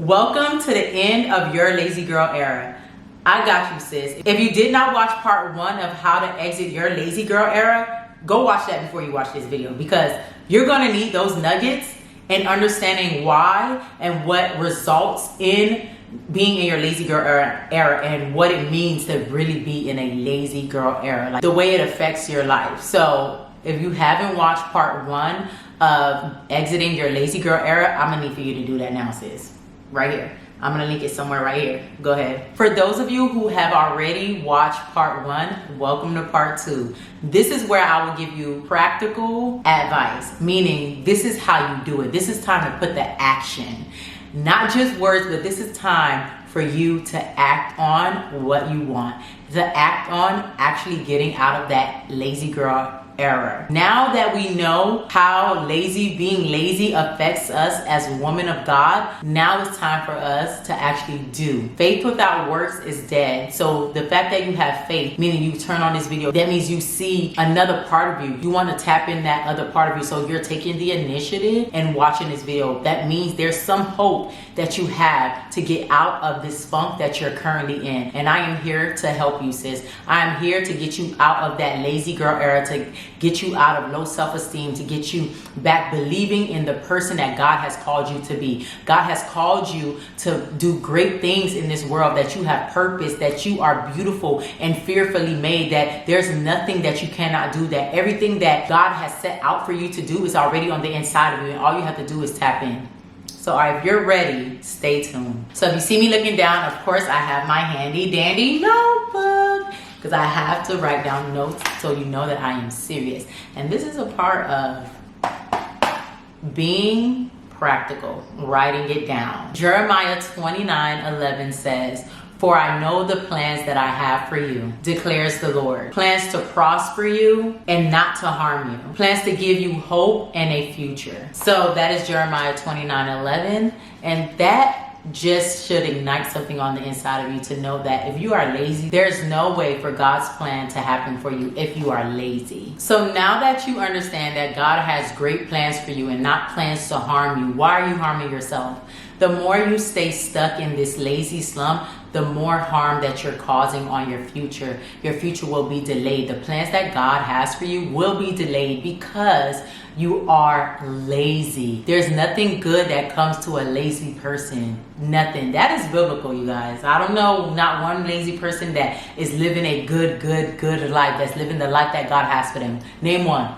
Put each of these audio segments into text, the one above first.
Welcome to the end of your lazy girl era. I got you, sis. If you did not watch part 1 of how to exit your lazy girl era, go watch that before you watch this video, because you're gonna need those nuggets and understanding why and what results in being in your lazy girl era and what it means to really be in a lazy girl era, like the way it affects your life. So if you haven't watched part 1 of exiting your lazy girl era, I'm gonna need for you to do that now, sis. Right here. I'm gonna link it somewhere right here. Go ahead. For those of you who have already watched part 1, welcome to part 2. This is where I will give you practical advice, meaning this is how you do it. This is time to put the action. Not just words, but this is time for you to act on what you want. To act on actually getting out of that lazy girl era. Now that we know how being lazy affects us as women of God, now it's time for us to actually do. Faith without works is dead. So the fact that you have faith, meaning you turn on this video, that means you see another part of you. You want to tap in that other part of you. So you're taking the initiative and watching this video. That means there's some hope that you have to get out of this funk that you're currently in. And I am here to help you, sis. I am here to get you out of that lazy girl era, to get you out of low self-esteem, to get you back believing in the person that God has called you to be. God has called you to do great things in this world, that you have purpose, that you are beautiful and fearfully made, that there's nothing that you cannot do, that everything that God has set out for you to do is already on the inside of you, and all you have to do is tap in. So if you're ready, stay tuned. So if you see me looking down, of course I have my handy dandy notebook, because I have to write down notes so you know that I am serious. And this is a part of being practical, writing it down. Jeremiah 29:11 says, "For I know the plans that I have for you, declares the Lord. Plans to prosper you and not to harm you. Plans to give you hope and a future." So that is Jeremiah 29:11. And that just should ignite something on the inside of you to know that if you are lazy, there's no way for God's plan to happen for you if you are lazy. So now that you understand that God has great plans for you and not plans to harm you, why are you harming yourself? The more you stay stuck in this lazy slump, the more harm that you're causing on your future. Your future will be delayed. The plans that God has for you will be delayed because you are lazy. There's nothing good that comes to a lazy person. Nothing. That is biblical, you guys. I don't know not one lazy person that is living a good life, that's living the life that God has for them. Name one.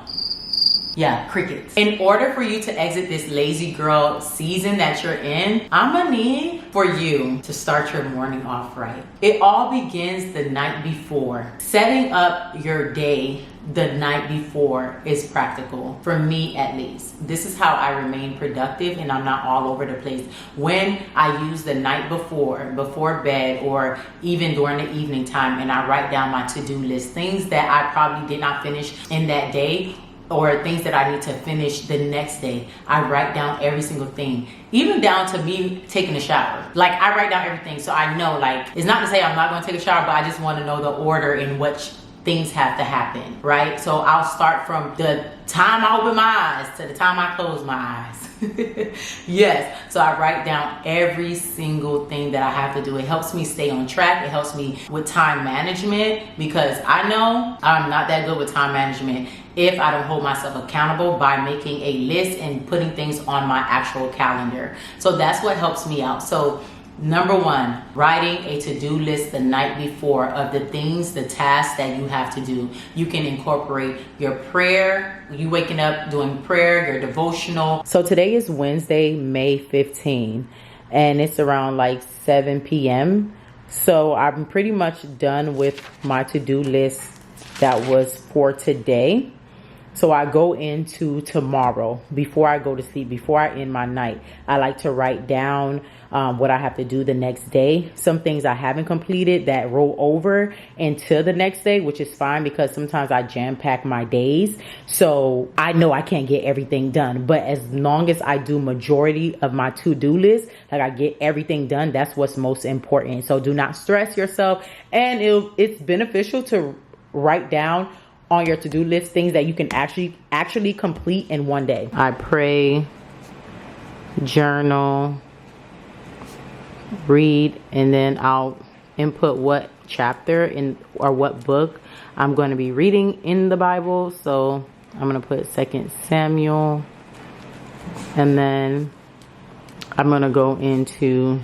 Yeah, crickets. In order for you to exit this lazy girl season that you're in, I'm gonna need for you to start your morning off right. It all begins the night before. Setting up your day the night before is practical, for me at least. This is how I remain productive and I'm not all over the place. When I use the night before bed, or even during the evening time, and I write down my to-do list, things that I probably did not finish in that day, or things that I need to finish the next day. I write down every single thing, even down to me taking a shower. Like, I write down everything, so I know, like, it's not to say I'm not gonna take a shower, but I just wanna know the order in which things have to happen, right? So I'll start from the time I open my eyes to the time I close my eyes. Yes, so I write down every single thing that I have to do. It helps me stay on track. It helps me with time management, because I know I'm not that good with time management if I don't hold myself accountable by making a list and putting things on my actual calendar. So that's what helps me out. So number 1, writing a to-do list the night before of the things, the tasks that you have to do. You can incorporate your prayer, you waking up doing prayer, your devotional. So today is Wednesday, May 15, and it's around like 7 p.m. So I'm pretty much done with my to-do list that was for today. So I go into tomorrow, before I go to sleep, before I end my night, I like to write down what I have to do the next day. Some things I haven't completed that roll over into the next day, which is fine, because sometimes I jam pack my days. So I know I can't get everything done, but as long as I do majority of my to-do list, like I get everything done, that's what's most important. So do not stress yourself, and it's beneficial to write down on your to-do list things that you can actually complete in one day. I pray, journal, read, and then I'll input what chapter in or what book I'm going to be reading in the Bible. So I'm going to put 2 Samuel, and then I'm going to go into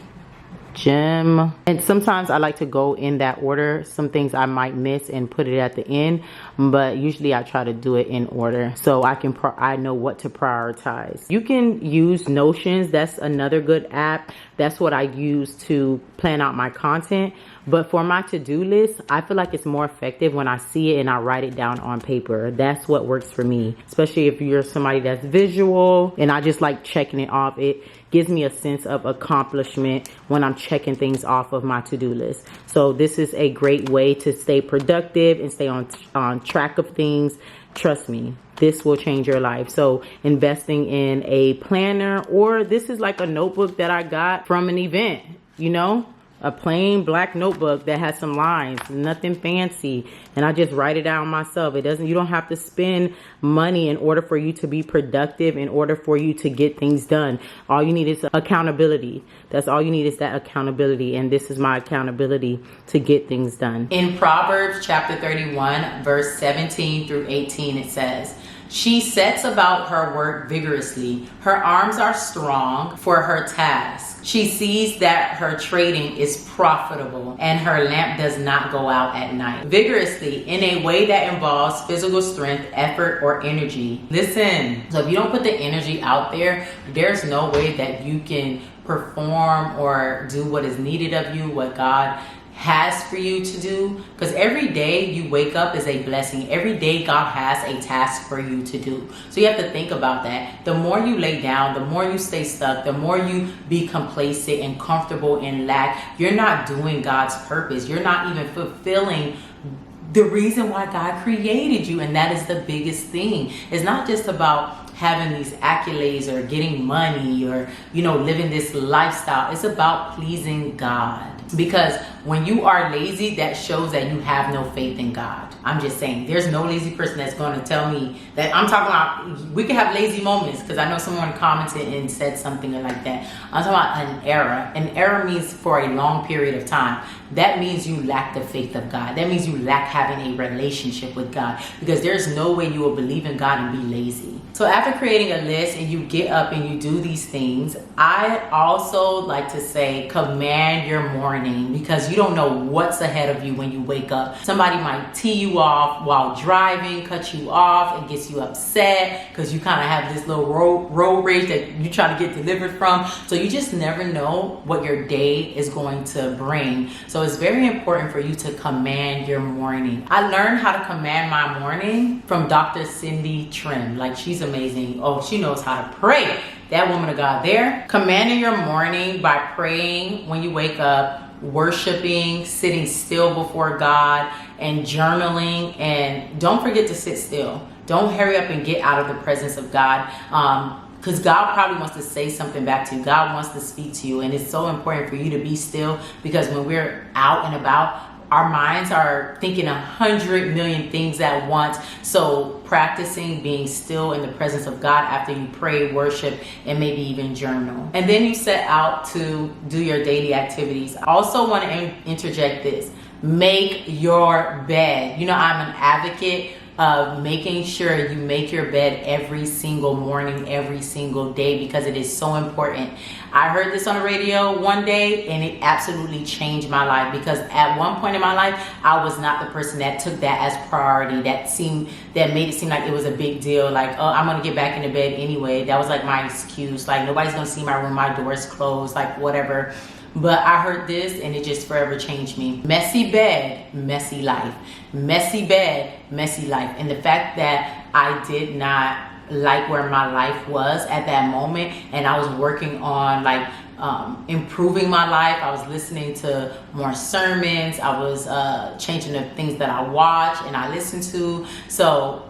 Gem. And sometimes I like to go in that order. Some things I might miss and put it at the end, but usually I try to do it in order so I know what to prioritize. You can use Notions. That's another good app. That's what I use to plan out my content. But for my to-do list, I feel like it's more effective when I see it and I write it down on paper. That's what works for me, especially if you're somebody that's visual, and I just like checking it off. It gives me a sense of accomplishment when I'm checking things off of my to-do list. So this is a great way to stay productive and stay on track of things. Trust me, this will change your life. So investing in a planner, or this is like a notebook that I got from an event, you know, a plain black notebook that has some lines, nothing fancy, and I just write it down myself. You don't have to spend money in order for you to be productive, in order for you to get things done. All you need is accountability. That's all you need, is that accountability, and this is my accountability to get things done. In Proverbs chapter 31, verse 17 through 18, it says, "She sets about her work vigorously. Her arms are strong for her task. She sees that her trading is profitable, and her lamp does not go out at night." Vigorously, in a way that involves physical strength, effort, or energy. Listen, so if you don't put the energy out there, there's no way that you can perform or do what is needed of you, what God has for you to do. Because every day you wake up is a blessing. Every day God has a task for you to do. So you have to think about that. The more you lay down, the more you stay stuck, the more you be complacent and comfortable in lack, you're not doing God's purpose. You're not even fulfilling the reason why God created you. And that is the biggest thing. It's not just about having these accolades or getting money or, you know, living this lifestyle. It's about pleasing God. Because when you are lazy, that shows that you have no faith in God. I'm just saying, there's no lazy person that's going to tell me that. I'm talking about, we can have lazy moments, because I know someone commented and said something like that. I'm talking about an error. An error means for a long period of time. That means you lack the faith of God. That means you lack having a relationship with God, because there's no way you will believe in God and be lazy. So after creating a list and you get up and you do these things, I also like to say command your morning, because you don't know what's ahead of you when you wake up. Somebody might tee you off while driving, cut you off, and gets you upset because you kind of have this little road rage that you try to get delivered from. So you just never know what your day is going to bring. So it's very important for you to command your morning. I learned how to command my morning from Dr. Cindy Trim. Like, she's amazing. Oh, she knows how to pray. That woman of God there. Commanding your morning by praying when you wake up, worshiping, sitting still before God, and journaling. And don't forget to sit still. Don't hurry up and get out of the presence of God. Because God probably wants to say something back to you. God wants to speak to you. And it's so important for you to be still, because when we're out and about, our minds are thinking 100 million things at once. So practicing being still in the presence of God after you pray, worship, and maybe even journal. And then you set out to do your daily activities. I also want to interject this. Make your bed. You know, I'm an advocate of making sure you make your bed every single morning, every single day, because it is so important. I heard this on the radio one day and it absolutely changed my life, because at one point in my life, I was not the person that took that as priority, that made it seem like it was a big deal. Like, oh, I'm gonna get back into bed anyway. That was like my excuse. Like, nobody's gonna see my room, my door's closed, like whatever. But I heard this and it just forever changed me. Messy bed, messy life. Messy bed, messy life. And the fact that I did not like where my life was at that moment, and I was working on like improving my life. I was listening to more sermons. I was changing the things that I watch and I listen to. So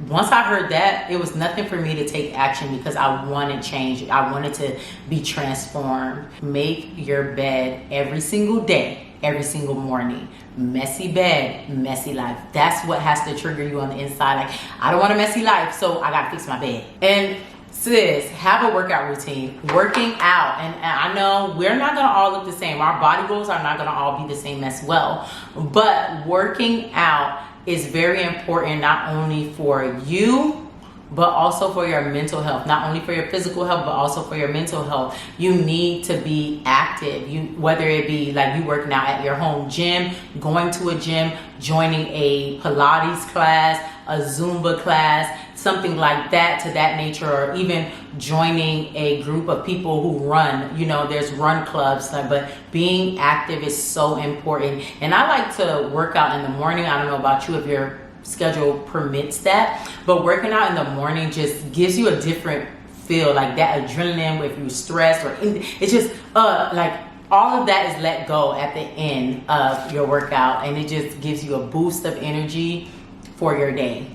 once I heard that, it was nothing for me to take action, because I wanted change. I wanted to be transformed. Make your bed every single day, every single morning. Messy bed, messy life. That's what has to trigger you on the inside. Like, I don't want a messy life, so I gotta fix my bed. And Sis, have a workout routine. Working out, and I know we're not gonna all look the same. Our body goals are not gonna all be the same as well. But working out is very important, not only for you, but also for your mental health. Not only for your physical health, but also for your mental health. You need to be active. Whether it be like you working out at your home gym, going to a gym, joining a Pilates class, a Zumba class, something like that, to that nature, or even joining a group of people who run. You know, there's run clubs, but being active is so important. And I like to work out in the morning. I don't know about you, if your schedule permits that, but working out in the morning just gives you a different feel, like that adrenaline if you're stressed, or it's just like all of that is let go at the end of your workout, and it just gives you a boost of energy for your day,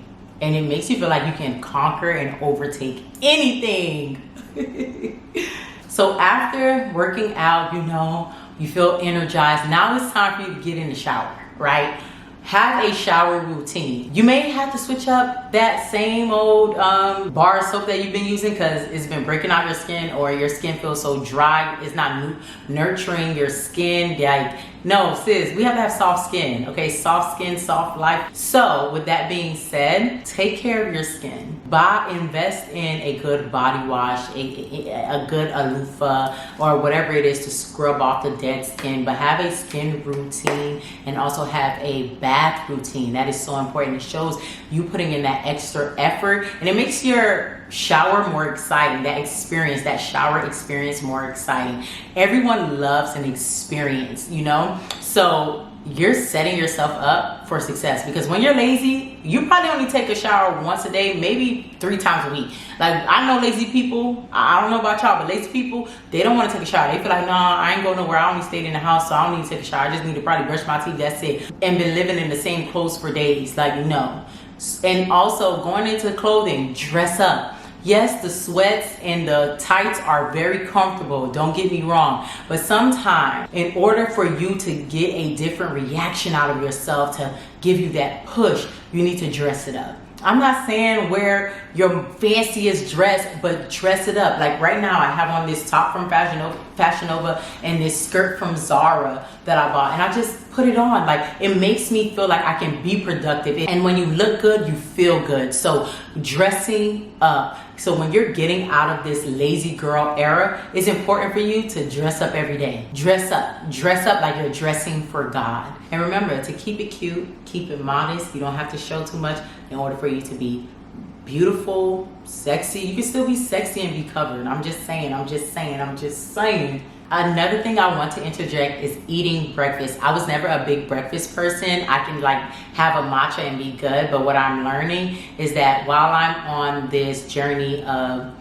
and it makes you feel like you can conquer and overtake anything. So after working out, you know, you feel energized. Now it's time for you to get in the shower, right? Have a shower routine. You may have to switch up that same old bar of soap that you've been using because it's been breaking out your skin, or your skin feels so dry, it's not nurturing your skin. Like, no, sis, we have to have soft skin, okay? Soft skin, soft life. So with that being said, take care of your skin. Invest in a good body wash, a good loofah, or whatever it is to scrub off the dead skin. But have a skin routine, and also have a bath routine. That is so important. It shows you putting in that extra effort, and it makes your shower more exciting. That shower experience more exciting. Everyone loves an experience, you know? So you're setting yourself up for success, because when you're lazy, you probably only take a shower once a day, maybe 3 times a week. Like, I know lazy people, I don't know about y'all, but lazy people, they don't want to take a shower. They feel like, nah, I ain't going nowhere. I only stayed in the house, so I don't need to take a shower. I just need to probably brush my teeth, that's it. And been living in the same clothes for days. Like, no. And also going into clothing, dress up. Yes, the sweats and the tights are very comfortable, don't get me wrong, but sometimes in order for you to get a different reaction out of yourself, to give you that push, you need to dress it up. I'm not saying wear your fanciest dress, but dress it up. Like right now, I have on this top from Fashion Nova and this skirt from Zara that I bought, and I just put it on. Like, it makes me feel like I can be productive, and when you look good, you feel good. So dressing up. So when you're getting out of this lazy girl era, it's important for you to dress up every day. Dress up like you're dressing for God. And remember to keep it cute, keep it modest. You don't have to show too much in order for you to be beautiful, sexy. You can still be sexy and be covered. I'm just saying. Another thing I want to interject is eating breakfast. I was never a big breakfast person. I can like have a matcha and be good, but what I'm learning is that while I'm on this journey of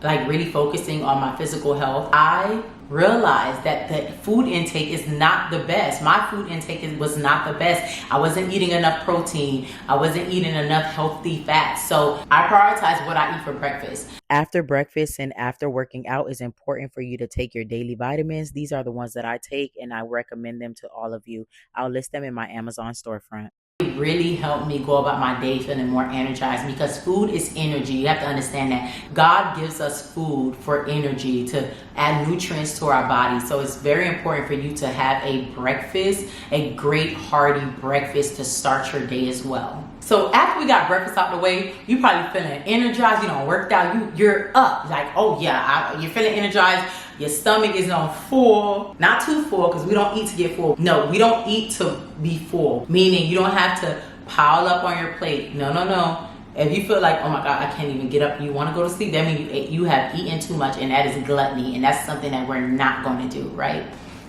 like really focusing on my physical health, I realized that the food intake is not the best. My food intake was not the best. I wasn't eating enough protein. I wasn't eating enough healthy fats. So I prioritize what I eat for breakfast. After breakfast and after working out, it's important for you to take your daily vitamins. These are the ones that I take, and I recommend them to all of you. I'll list them in my Amazon storefront. It really helped me go about my day feeling more energized, because food is energy. You have to understand that God gives us food for energy, to add nutrients to our body. So it's very important for you to have a breakfast, a great hearty breakfast to start your day as well. So after we got breakfast out the way, you probably feeling energized, you know, worked out, you're up. Like, oh yeah, you're feeling energized. Your stomach is on full, not too full, because we don't eat to get full. No, we don't eat to be full, meaning you don't have to pile up on your plate. No. If you feel like, oh my God, I can't even get up, you want to go to sleep, that means you have eaten too much, and that is gluttony, and that's something that we're not going to do, right?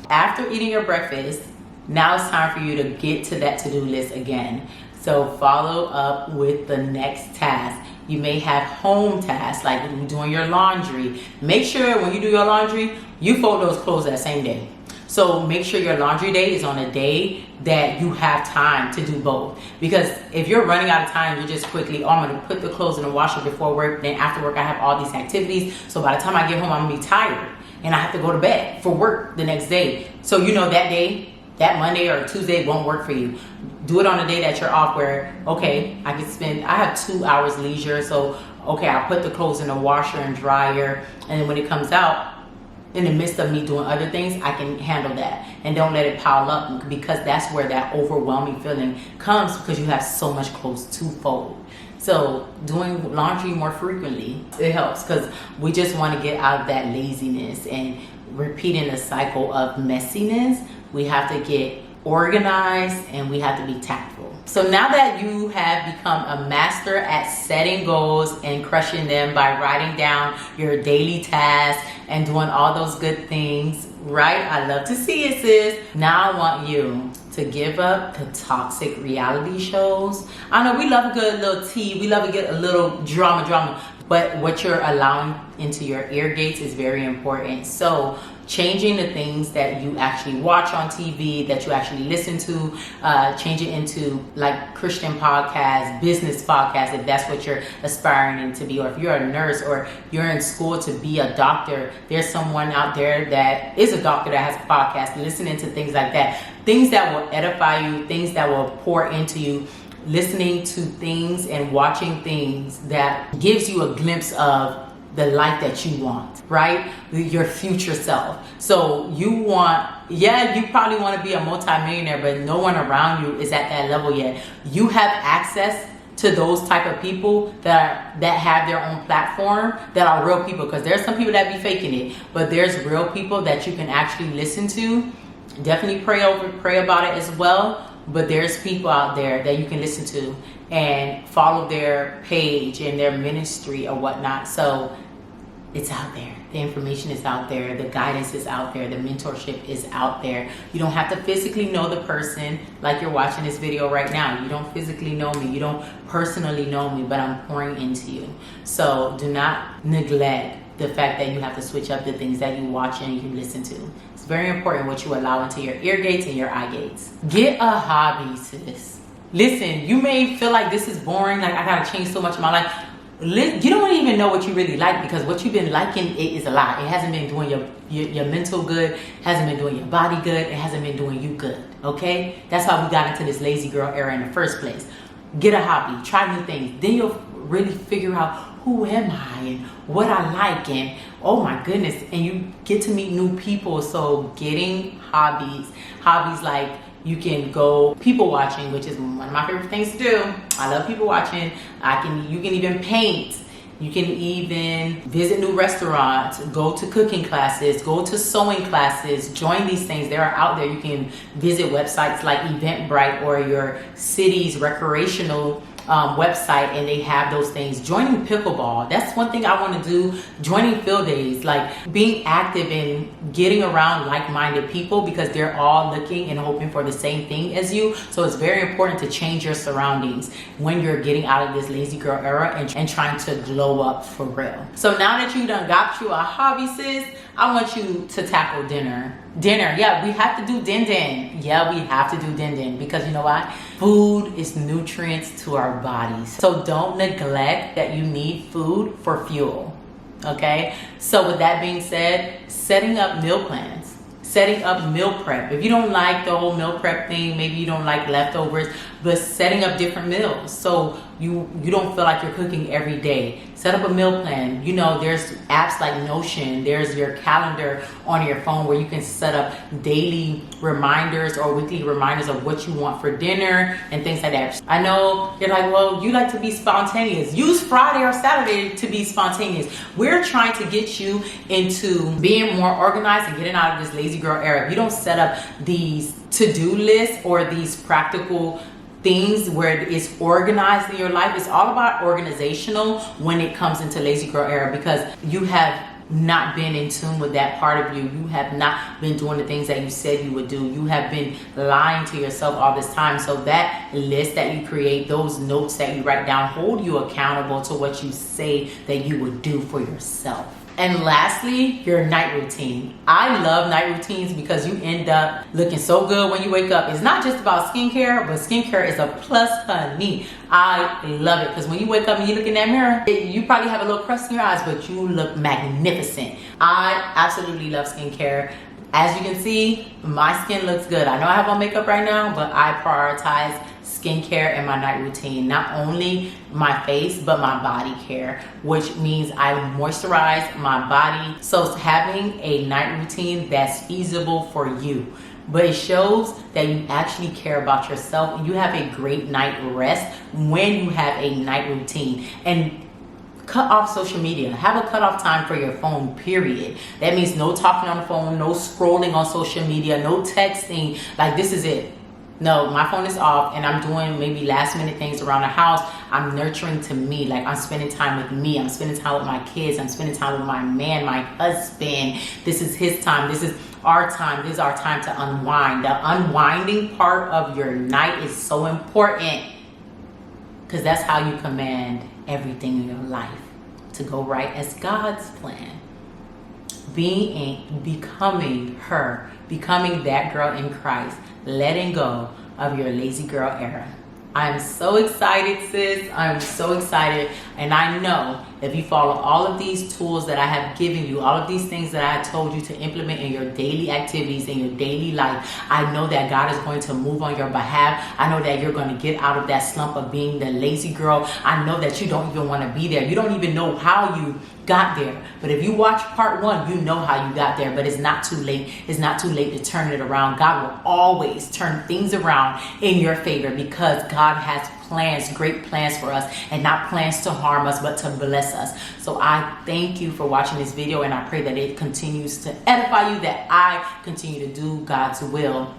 After eating your breakfast, now it's time for you to get to that to-do list again. So follow up with the next task. You may have home tasks, like doing your laundry. Make sure when you do your laundry, you fold those clothes that same day. So make sure your laundry day is on a day that you have time to do both. Because if you're running out of time, you're just quickly, oh, I'm gonna put the clothes in the washer before work, then after work I have all these activities. So by the time I get home, I'm gonna be tired and I have to go to bed for work the next day. So you know that day, that Monday or Tuesday won't work for you. Do it on a day that you're off, where, okay, I have 2 hours leisure. So, okay, I put the clothes in the washer and dryer, and then when it comes out, in the midst of me doing other things, I can handle that. And don't let it pile up, because that's where that overwhelming feeling comes, because you have so much clothes to fold. So doing laundry more frequently, it helps, because we just want to get out of that laziness and repeating the cycle of messiness. We have to get organized and we have to be tactful. So now that you have become a master at setting goals and crushing them by writing down your daily tasks and doing all those good things, right? I love to see it, sis. Now I want you to give up the toxic reality shows. I know we love a good little tea. We love to get a little drama. But what you're allowing into your ear gates is very important. So changing the things that you actually watch on TV, that you actually listen to, change it into like Christian podcasts, business podcasts, if that's what you're aspiring to be. Or if you're a nurse or you're in school to be a doctor, there's someone out there that is a doctor that has a podcast, listening to things like that. Things that will edify you, things that will pour into you. Listening to things and watching things that gives you a glimpse of the life that you want, right? Your future self. So you probably want to be a multimillionaire, but no one around you is at that level yet. You have access to those type of people that have their own platform, that are real people, because there's some people that be faking it, but there's real people that you can actually listen to. Definitely pray about it as well. But there's people out there that you can listen to and follow their page and their ministry or whatnot. So it's out there. The information is out there. The guidance is out there. The mentorship is out there. You don't have to physically know the person like you're watching this video right now. You don't physically know me. You don't personally know me, but I'm pouring into you. So do not neglect the fact that you have to switch up the things that you watch and you listen to. It's very important what you allow into your ear gates and your eye gates. Get a hobby, sis. Listen, you may feel like this is boring, like I gotta change so much in my life. You don't even know what you really like, because what you've been liking, it is a lot. It hasn't been doing your mental good, hasn't been doing your body good, it hasn't been doing you good, okay? That's how we got into this lazy girl era in the first place. Get a hobby, try new things. Then you'll really figure out, who am I and what I like, and oh my goodness, and you get to meet new people. So getting hobbies like you can go people watching, which is one of my favorite things to do. I love people watching. You can even paint. You can even visit new restaurants, go to cooking classes, go to sewing classes, join these things. They are out there. You can visit websites like Eventbrite or your city's recreational website, and they have those things. Joining pickleball, that's one thing I want to do. Joining field days, like being active and getting around like-minded people, because they're all looking and hoping for the same thing as you. So it's very important to change your surroundings when you're getting out of this lazy girl era and trying to glow up for real. So now that you done got you a hobby, sis, I want you to tackle dinner. Yeah, we have to do din. Yeah, we have to do din, because you know what? Food is nutrients to our bodies. So don't neglect that you need food for fuel, okay? So with that being said, setting up meal plans, setting up meal prep. If you don't like the whole meal prep thing, maybe you don't like leftovers, but setting up different meals so you don't feel like you're cooking every day. Set up a meal plan. You know, there's apps like Notion. There's your calendar on your phone where you can set up daily reminders or weekly reminders of what you want for dinner and things like that. I know you're like, well, you like to be spontaneous. Use Friday or Saturday to be spontaneous. We're trying to get you into being more organized and getting out of this lazy girl era. If you don't set up these to-do lists or these practical things where it's organized in your life, it's all about organizational when it comes into lazy girl era, because you have not been in tune with that part of you. You have not been doing the things that you said you would do. You have been lying to yourself all this time. So that list that you create, those notes that you write down, hold you accountable to what you say that you would do for yourself. And lastly, your night routine. I love night routines because you end up looking so good when you wake up. It's not just about skincare, but skincare is a plus, honey. I love it because when you wake up and you look in that mirror, you probably have a little crust in your eyes, but you look magnificent. I absolutely love skincare. As you can see, my skin looks good. I know I have on makeup right now, but I prioritize skincare in my night routine. Not only my face, but my body care, which means I moisturize my body. So having a night routine that's feasible for you, but it shows that you actually care about yourself and you have a great night rest when you have a night routine. And cut off social media. Have a cutoff time for your phone, period. That means no talking on the phone, no scrolling on social media, no texting. Like, this is it. No, my phone is off and I'm doing maybe last minute things around the house. I'm nurturing to me. Like, I'm spending time with me. I'm spending time with my kids. I'm spending time with my man, my husband. This is his time. This is our time. This is our time to unwind. The unwinding part of your night is so important, because that's how you command everything in your life to go right as God's plan. Becoming her, becoming that girl in Christ, letting go of your lazy girl era. I'm so excited, sis. I'm so excited. And I know if you follow all of these tools that I have given you, all of these things that I told you to implement in your daily activities, in your daily life, I know that God is going to move on your behalf. I know that you're going to get out of that slump of being the lazy girl. I know that you don't even want to be there. You don't even know how you got there. But if you watch part 1, you know how you got there. But it's not too late. It's not too late to turn it around. God will always turn things around in your favor, because God has plans, great plans for us, and not plans to harm us, but to bless us. So I thank you for watching this video, and I pray that it continues to edify you, that I continue to do God's will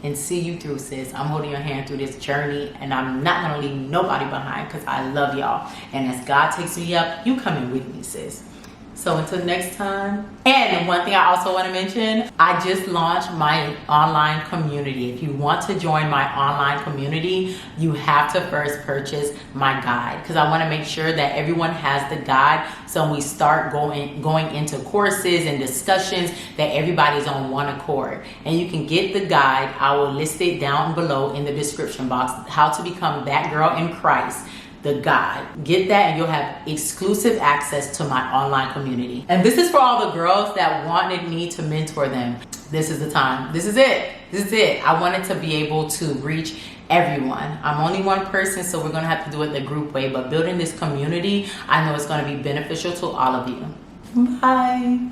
and see you through, sis. I'm holding your hand through this journey, and I'm not gonna leave nobody behind, because I love y'all. And as God takes me up, you coming with me, sis. So until next time. And one thing I also want to mention, I just launched my online community. If you want to join my online community, you have to first purchase my guide, because I want to make sure that everyone has the guide. So when we start going into courses and discussions, that everybody's on one accord. And you can get the guide. I will list it down below in the description box, how to become that girl in Christ. The guide. Get that and you'll have exclusive access to my online community. And this is for all the girls that wanted me to mentor them. This is the time. This is it. This is it. I wanted to be able to reach everyone. I'm only one person, so we're going to have to do it the group way. But building this community, I know it's going to be beneficial to all of you. Bye.